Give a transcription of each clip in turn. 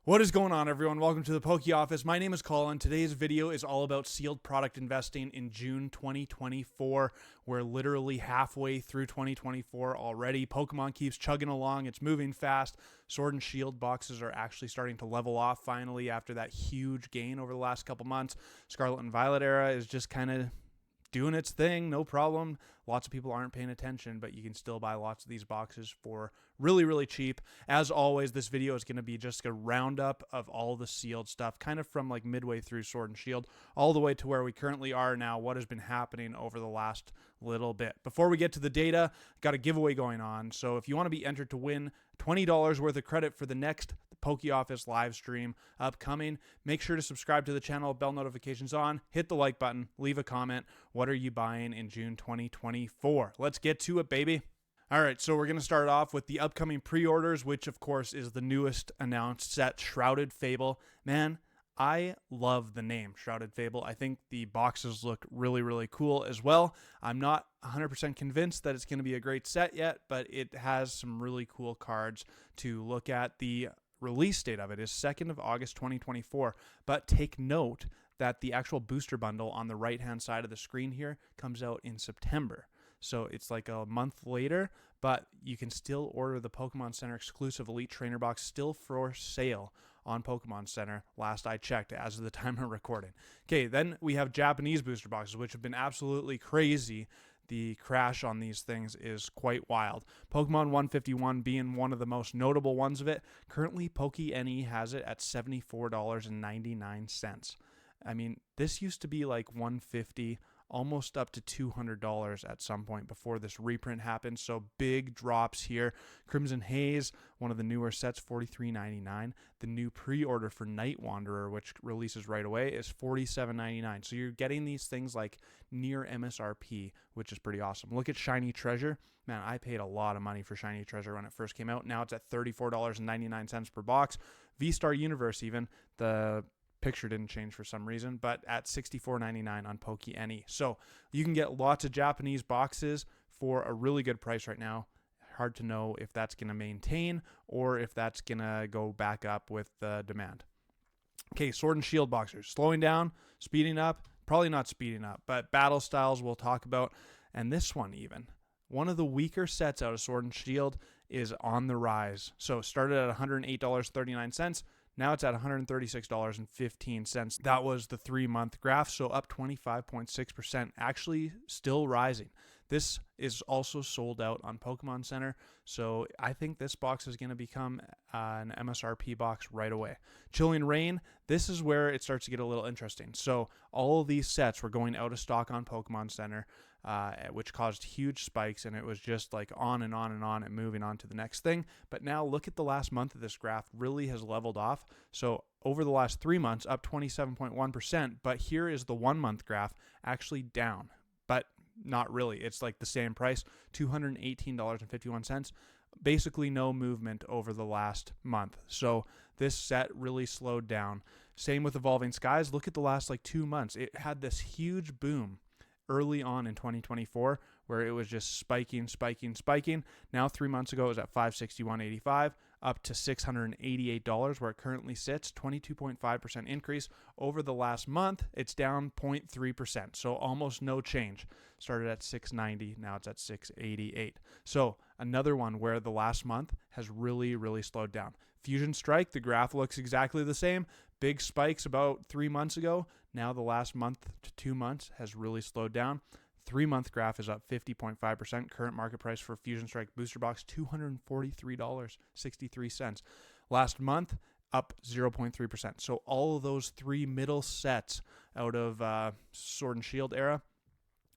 What is going on, everyone? Welcome to the Poke Office. My name is Colin. Today's video is all about sealed product investing in June 2024. We're literally halfway through 2024 already. Pokemon keeps chugging along. It's moving fast. Sword and Shield boxes are actually starting to level off finally after that huge gain over the last couple months. Scarlet and Violet era is just kind of doing its thing, no problem. Lots of people aren't paying attention, but you can still buy lots of these boxes for really, really cheap. As always, this video is going to be just a roundup of all the sealed stuff, kind of from like midway through Sword and Shield all the way to where we currently are now, what has been happening over the last little bit. Before we get to the data, got a giveaway going on. So if you want to be entered to win $20 worth of credit for the next Poke Office live stream upcoming, make sure to subscribe to the channel, bell notifications on, hit the like button, leave a comment. What are you buying in June 2024? Let's get to it, baby. All right, so we're going to start off with the upcoming pre-orders, which of course is the newest announced set, Shrouded Fable. Man, I love the name Shrouded Fable. I think the boxes look really, really cool as well. I'm not 100% convinced that it's going to be a great set yet, but it has some really cool cards to look at. The release date of it is 2nd of August 2024, but take note that the actual booster bundle on the right-hand side of the screen here comes out in September. So it's like a month later, but you can still order the Pokemon Center exclusive Elite Trainer box still for sale on Pokemon Center, last I checked, as of the time of recording. Okay, then we have Japanese booster boxes, which have been absolutely crazy. The crash on these things is quite wild. Pokemon 151 being one of the most notable ones of it. Currently, PokeNE has it at $74.99. I mean, this used to be like $150, almost up to $200 at some point before this reprint happened. So big drops here. Crimson Haze, one of the newer sets, $43.99. The new pre-order for Night Wanderer, which releases right away, is $47.99. So you're getting these things like near MSRP, which is pretty awesome. Look at Shiny Treasure. Man, I paid a lot of money for Shiny Treasure when it first came out. Now it's at $34.99 per box. V-Star Universe even, the picture didn't change for some reason, but at $64.99 on PokeNE. So you can get lots of Japanese boxes for a really good price right now. Hard to know if that's going to maintain or if that's going to go back up with the demand. Okay, Sword and Shield boxers. Slowing down, speeding up, probably not speeding up, but battle styles we'll talk about. And this one even. One of the weaker sets out of Sword and Shield is on the rise. So it started at $108.39. Now it's at $136.15. That was the 3-month graph, so up 25.6%, actually still rising. This is also sold out on Pokemon Center, so I think this box is going to become an MSRP box right away. Chilling Reign, this is where it starts to get a little interesting. So all of these sets were going out of stock on Pokemon Center, which caused huge spikes, and it was just like on and on and on and moving on to the next thing. But now look at the last month of this graph, really has leveled off. So over the last 3 months, up 27.1%, but here is the 1-month graph actually down, but not really. It's like the same price, $218.51. Basically no movement over the last month. So this set really slowed down. Same with Evolving Skies. Look at the last like 2 months. It had this huge boom early on in 2024 where it was just spiking. Now 3 months ago it was at $561.85, up to $688 where it currently sits, 22.5% increase. Over the last month, it's down 0.3%, so almost no change. Started at $690, now it's at $688. So another one where the last month has really, really slowed down. Fusion Strike, the graph looks exactly the same. Big spikes about 3 months ago. Now the last month to 2 months has really slowed down. 3-month graph is up 50.5%. Current market price for Fusion Strike booster box, $243.63. Last month, up 0.3%. So all of those 3 middle sets out of Sword and Shield era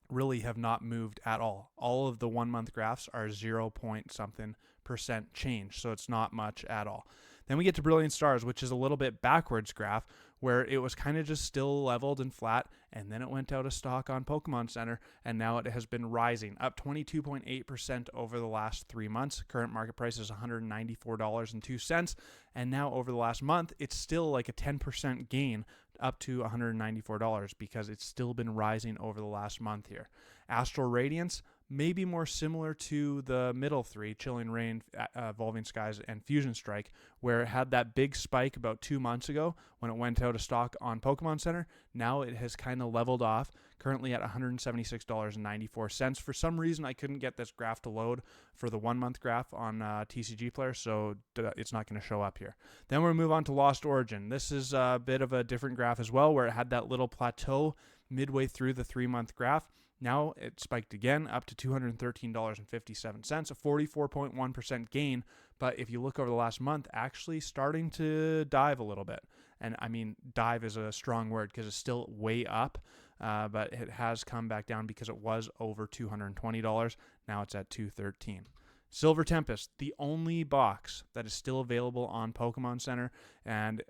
really have not moved at all. All of the 1-month graphs are 0.something% change, so it's not much at all. Then we get to Brilliant Stars, which is a little bit backwards graph, where it was kind of just still leveled and flat, and then it went out of stock on Pokemon Center, and now it has been rising, up 22.8% over the last 3 months. Current market price is $194.02, and now over the last month, it's still like a 10% gain, up to $194 because it's still been rising over the last month here. Astral Radiance, maybe more similar to the middle three, Chilling Reign, Evolving Skies, and Fusion Strike, where it had that big spike about 2 months ago when it went out of stock on Pokemon Center. Now it has kind of leveled off, currently at $176.94. For some reason, I couldn't get this graph to load for the 1 month graph on TCG Player, so it's not going to show up here. Then we'll move on to Lost Origin. This is a bit of a different graph as well, where it had that little plateau midway through the 3 month graph. Now it spiked again up to $213.57, a 44.1% gain. But if you look over the last month, actually starting to dive a little bit. And I mean, dive is a strong word because it's still way up, but it has come back down because it was over $220. Now it's at $213. Silver Tempest, the only box that is still available on Pokemon Center, and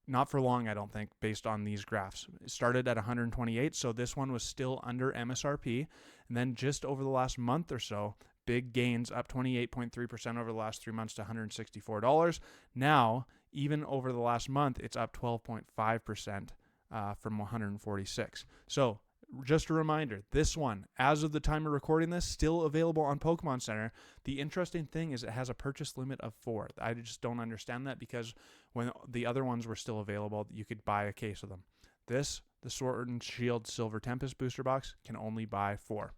not for long, I don't think, based on these graphs. It started at 128, so this one was still under MSRP. And then just over the last month or so, big gains, up 28.3% over the last 3 months to $164. Now, even over the last month, it's up 12.5% from 146. So just a reminder, this one, as of the time of recording this, still available on Pokemon Center. The interesting thing is it has a purchase limit of 4. I just don't understand that, because when the other ones were still available, you could buy a case of them. This, the Sword and Shield Silver Tempest booster box, can only buy 4.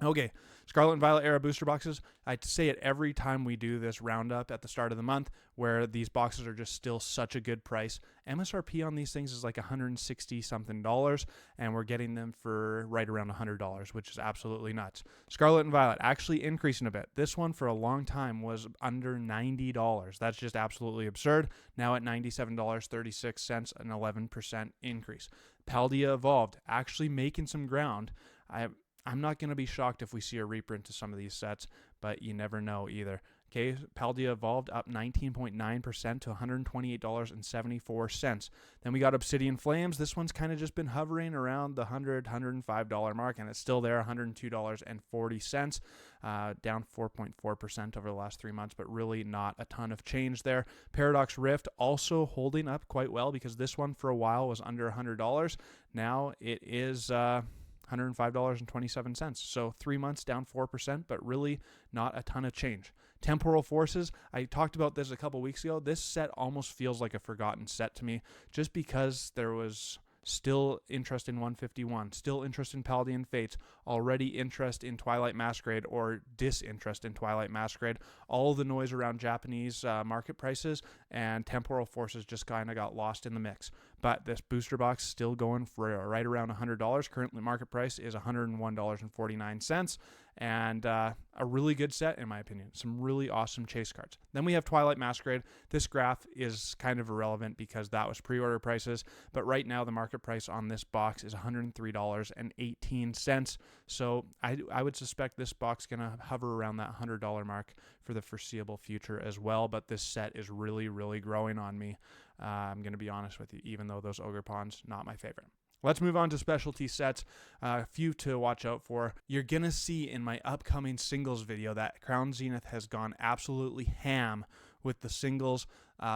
Okay, Scarlet and Violet era booster boxes. I say it every time we do this roundup at the start of the month, where these boxes are just still such a good price. MSRP on these things is like $160 something, and we're getting them for right around $100, which is absolutely nuts. Scarlet and Violet actually increasing a bit. This one for a long time was under $90. That's just absolutely absurd. Now at $97.36, an 11% increase. Paldea Evolved actually making some ground. I'm not going to be shocked if we see a reprint to some of these sets, but you never know either. Okay, Paldea Evolved up 19.9% to $128.74. Then we got Obsidian Flames. This one's kind of just been hovering around the $100, $105 mark, and it's still there, $102.40, down 4.4% over the last 3 months, but really not a ton of change there. Paradox Rift also holding up quite well, because this one for a while was under $100. Now it is $105.27. So 3 months down 4%, but really not a ton of change. Temporal Forces, I talked about this a couple weeks ago. This set almost feels like a forgotten set to me, just because there was still interest in 151, still interest in Paldean Fates, already interest in Twilight Masquerade, or disinterest in Twilight Masquerade. All the noise around Japanese market prices and Temporal Forces just kind of got lost in the mix. But this booster box still going for right around $100. Currently market price is $101.49. And a really good set, in my opinion. Some really awesome chase cards. Then we have Twilight Masquerade. This graph is kind of irrelevant because that was pre-order prices. But right now, the market price on this box is $103.18. So I would suspect this box is going to hover around that $100 mark for the foreseeable future as well. But this set is really, really growing on me. I'm going to be honest with you, even though those Ogre Pawns, not my favorite. Let's move on to specialty sets. A few to watch out for. You're going to see in my upcoming singles video that Crown Zenith has gone absolutely ham with the singles.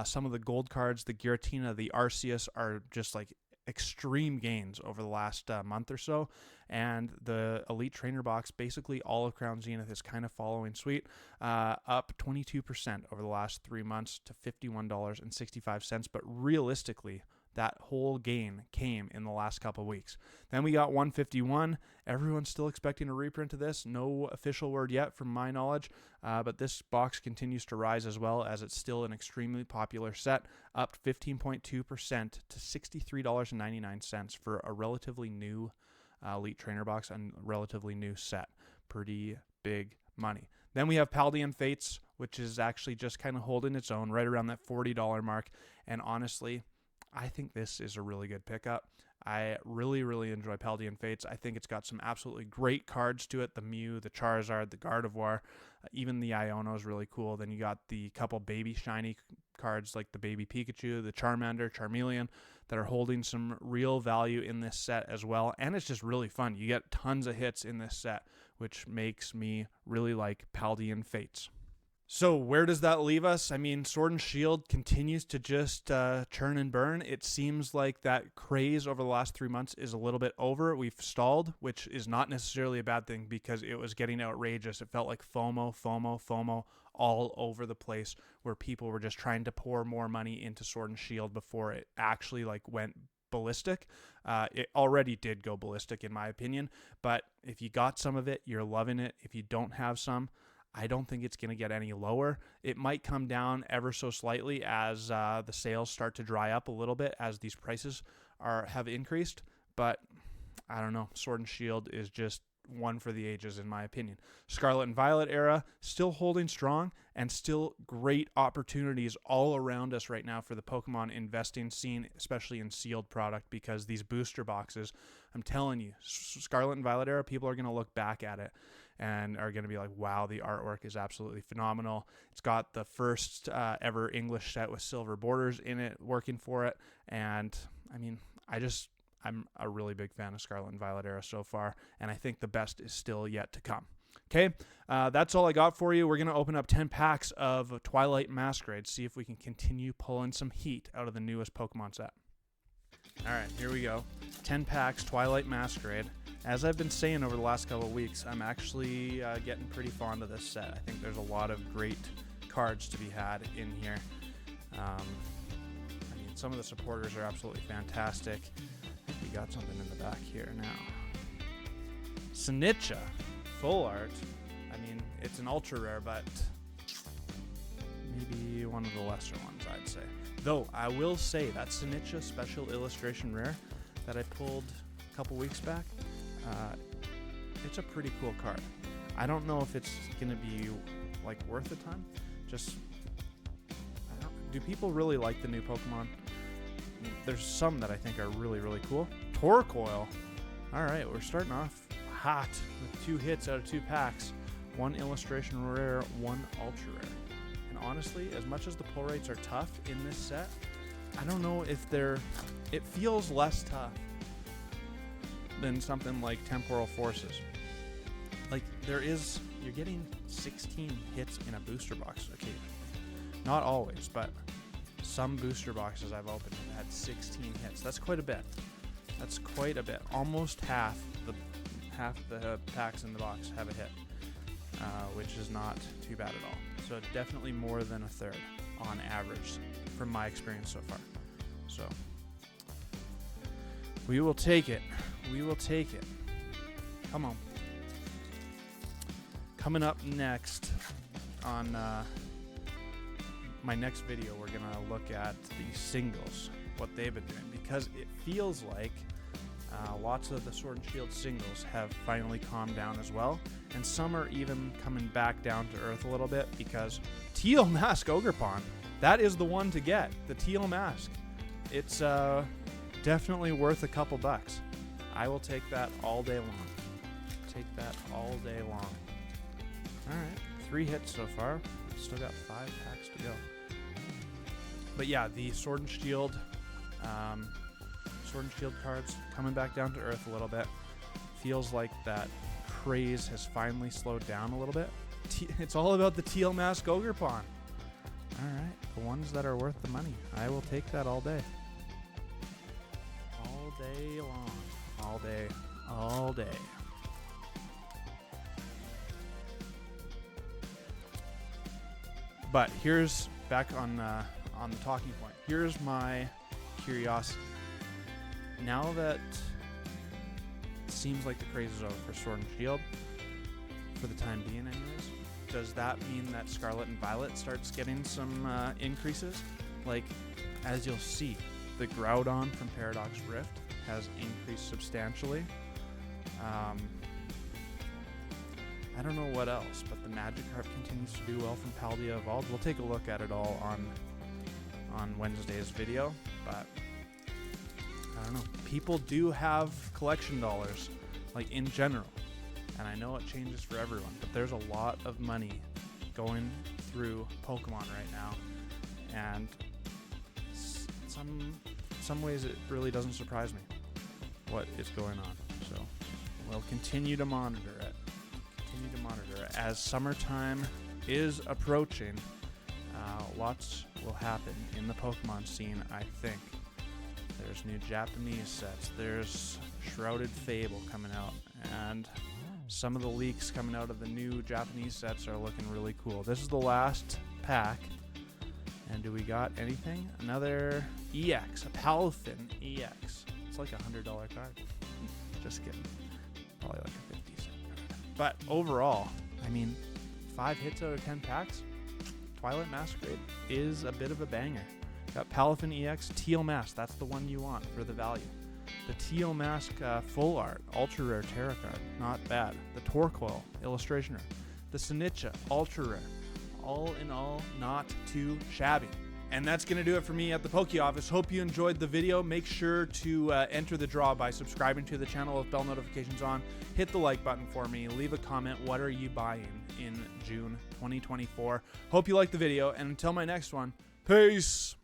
Some of the gold cards, the Giratina, the Arceus, are just like extreme gains over the last month or so. And the Elite Trainer box, basically all of Crown Zenith is kind of following suit, up 22% over the last 3 months to $51.65. But realistically, that whole gain came in the last couple of weeks. Then we got 151. Everyone's still expecting a reprint of this. No official word yet from my knowledge, but this box continues to rise as well, as it's still an extremely popular set, up 15.2% to $63.99 for a relatively new Elite Trainer box and relatively new set. Pretty big money. Then we have Paldean Fates, which is actually just kind of holding its own right around that $40 mark. And honestly, I think this is a really good pickup. I really, really enjoy Paldean Fates. I think it's got some absolutely great cards to it. The Mew, the Charizard, the Gardevoir, even the Iono is really cool. Then you got the couple baby shiny cards like the baby Pikachu, the Charmander, Charmeleon, that are holding some real value in this set as well. And it's just really fun. You get tons of hits in this set, which makes me really like Paldean Fates. So where does that leave us? I mean, Sword and Shield continues to just churn and burn. It seems like that craze over the last 3 months is a little bit over. We've stalled, which is not necessarily a bad thing because it was getting outrageous. It felt like FOMO all over the place, where people were just trying to pour more money into Sword and Shield before it actually like went ballistic. It already did go ballistic in my opinion, but if you got some of it, you're loving it. If you don't have some, I don't think it's going to get any lower. It might come down ever so slightly as the sales start to dry up a little bit as these prices have increased. But I don't know. Sword and Shield is just one for the ages in my opinion. Scarlet and Violet era still holding strong, and still great opportunities all around us right now for the Pokemon investing scene, especially in sealed product, because these booster boxes, I'm telling you, Scarlet and Violet era, people are going to look back at it and are going to be like, wow, the artwork is absolutely phenomenal. It's got the first ever English set with silver borders in it working for it. And I mean, I'm a really big fan of Scarlet and Violet era so far, and I think the best is still yet to come. Okay, that's all I got for you. We're going to open up 10 packs of Twilight Masquerade, see if we can continue pulling some heat out of the newest Pokemon set. All right, here we go. 10 packs, Twilight Masquerade. As I've been saying over the last couple of weeks, I'm actually getting pretty fond of this set. I think there's a lot of great cards to be had in here. I mean, some of the supporters are absolutely fantastic. I think we got something in the back here now. Sinitcha, full art. I mean, it's an ultra rare, but maybe one of the lesser ones, I'd say. Though, I will say that Sinitcha special illustration rare that I pulled a couple weeks back, it's a pretty cool card. I don't know if it's going to be, like, worth the time. Just, do people really like the new Pokemon? There's some that I think are really, really cool. Torkoal. All right, we're starting off hot with 2 hits out of 2 packs. 1 illustration rare, 1 ultra rare. And honestly, as much as the pull rates are tough in this set, I don't know if it feels less tough than something like Temporal Forces. Like, you're getting 16 hits in a booster box. Okay, not always, but some booster boxes I've opened have had 16 hits. That's quite a bit. That's quite a bit. Almost half the packs in the box have a hit, which is not too bad at all. So definitely more than a third on average from my experience so far. So we will take it. We will take it. Come on. Coming up next on my next video, we're going to look at the singles, what they've been doing, because it feels like lots of the Sword and Shield singles have finally calmed down as well, and some are even coming back down to earth a little bit, because Teal Mask Ogerpon, that is the one to get, the Teal Mask. It's definitely worth a couple bucks. I will take that all day long. Take that all day long. All right, 3 hits so far. Still got 5 packs to go. But yeah, the Sword and Shield cards coming back down to earth a little bit. Feels like that craze has finally slowed down a little bit. It's all about the Teal Mask Ogerpon. All right, the ones that are worth the money. I will take that all day. All day long. All day. All day. But here's back on the talking point. Here's my curiosity. Now that it seems like the craze is over for Sword and Shield, for the time being anyways, does that mean that Scarlet and Violet starts getting some increases? Like, as you'll see, the Groudon from Paradox Rift has increased substantially. I don't know what else, but the Magikarp continues to do well from Paldea Evolved. We'll take a look at it all on Wednesday's video, but I don't know. People do have collection dollars, like in general, and I know it changes for everyone, but there's a lot of money going through Pokemon right now, and some ways it really doesn't surprise me what is going on. So we'll continue to monitor it. As summertime is approaching. Lots will happen in the Pokemon scene, I think. There's new Japanese sets. There's Shrouded Fable coming out. And some of the leaks coming out of the new Japanese sets are looking really cool. This is the last pack. And do we got anything? Another EX, a Palafin EX. It's like $100 card. Just kidding. Probably like a 50 cent card. But overall, I mean, 5 hits out of 10 packs. Twilight Masquerade is a bit of a banger. Got Palafin EX, Teal Mask. That's the one you want for the value. The Teal Mask Full Art, Ultra Rare Terra card. Not bad. The Torkoal Illustration Rare. The Sinitcha Ultra Rare. All in all, not too shabby. And that's going to do it for me at the Poke Office. Hope you enjoyed the video. Make sure to enter the draw by subscribing to the channel with bell notifications on. Hit the like button for me. Leave a comment. What are you buying in June 2024? Hope you liked the video. And until my next one, peace.